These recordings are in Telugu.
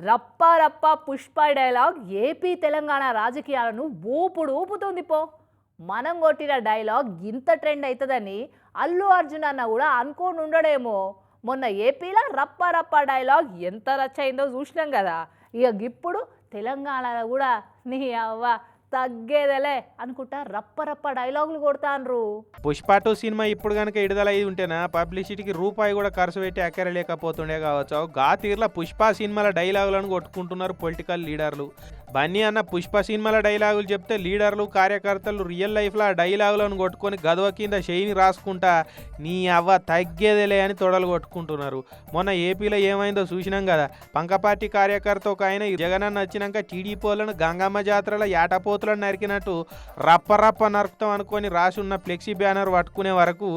రప్పా రప్పా పుష్ప డైలాగ్ ఏపీ తెలంగాణ రాజకీయాలను ఊపుతుంది పో. మనం కొట్టిన డైలాగ్ ఇంత ట్రెండ్ అవుతుందని అల్లు అర్జున్ అన్న కూడా అనుకోని ఉండడేమో. మొన్న ఏపీలో రప్పా రప్పా డైలాగ్ ఎంత రచ్చయిందో చూసినాం కదా. ఇక ఇప్పుడు తెలంగాణలో కూడా నీ అవ్వ తగ్గేదేలే అనుకుంటా రప్ప రప్ప డైలాగులు కొడతాన్రు. పుష్ప 2 సినిమా ఇప్పుడు కనుక విడుదల అయి ఉంటేనా పబ్లిసిటీకి రూపాయి కూడా ఖర్చు పెట్టి ఎక్కరలేకపోతుండే కావచ్చు. గా తీర్ల పుష్ప సినిమాల డైలాగులను కొట్టుకుంటున్నారు పొలిటికల్ లీడర్లు. బన్నీ అన్న పుష్ప సినిమాల డైలాగులు చెప్తే లీడర్లు కార్యకర్తలు రియల్ లైఫ్లో ఆ డైలాగులను కొట్టుకొని గదవ కింద షెయిని రాసుకుంటా నీ అవ్వ తగ్గేదేలే అని తొడలు కొట్టుకుంటున్నారు. మొన్న ఏపీలో ఏమైందో చూసినాం కదా. పంకపార్టీ కార్యకర్త ఒక ఆయన జగనన్న వచ్చినాక టీడీపీ వాళ్ళను గంగమ్మ జాతరలో ఏటపోతులను నరికినట్టు రప్ప రప్ప నరుకుతాం అనుకొని రాసి ఉన్న ఫ్లెక్సీ బ్యానర్ పట్టుకునే వరకు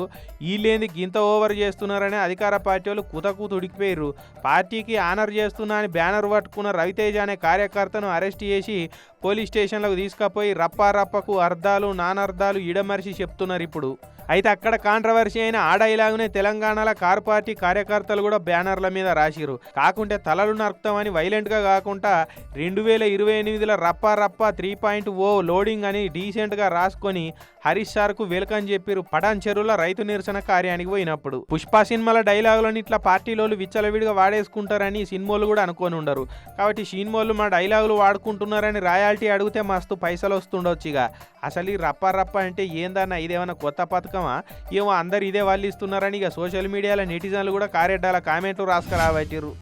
వీళ్ళేంది గింత ఓవర్ చేస్తున్నారని అధికార పార్టీ వాళ్ళు కుతకూత ఉడికిపోయారు. పార్టీకి ఆనర్ చేస్తున్నా అని బ్యానర్ పట్టుకున్న రవితేజ అనే కార్యకర్తను అరెస్ట్ చేసి పోలీస్ స్టేషన్లకు తీసుకుపోయి రప్పారప్పకు అర్థాలు నానర్థాలు ఇడమరిచి చెప్తున్నారు ఇప్పుడు. అయితే అక్కడ కాంట్రవర్సీ అయిన ఆ డైలాగునే తెలంగాణలో కారు పార్టీ కార్యకర్తలు కూడా బ్యానర్ల మీద రాసిరు. కాకుంటే తలలు నరుకుతామని వైలెంట్గా కాకుండా 2028లో రప్పా రప్పా 3.0 లోడింగ్ అని డీసెంట్గా రాసుకొని హరీష్ సార్కు వెల్కమ్ చెప్పిరు పటాన్ చెరువుల రైతు నిరసన కార్యానికి పోయినప్పుడు. పుష్ప సినిమాల డైలాగులను ఇట్లా పార్టీలోళ్ళు విచ్చలవిడిగా వాడేసుకుంటారని సినిమాలు కూడా అనుకొని ఉండరు. కాబట్టి సినిమాలు మా డైలాగులు వాడుకుంటున్నారని రాయాలిటీ అడిగితే మస్తు పైసలు వస్తుండొచ్చు. ఇక అసలు ఈ రప్పా రప్ప అంటే ఏందన్న ఇదేమన్నా కొత్త పథకమా ఏమో అందరు ఇదే వాళ్ళు ఇస్తున్నారని ఇక సోషల్ మీడియాలో నెటిజన్లు కూడా కారెడ్డాల కామెంట్లు రాసుకురాబట్టిరు.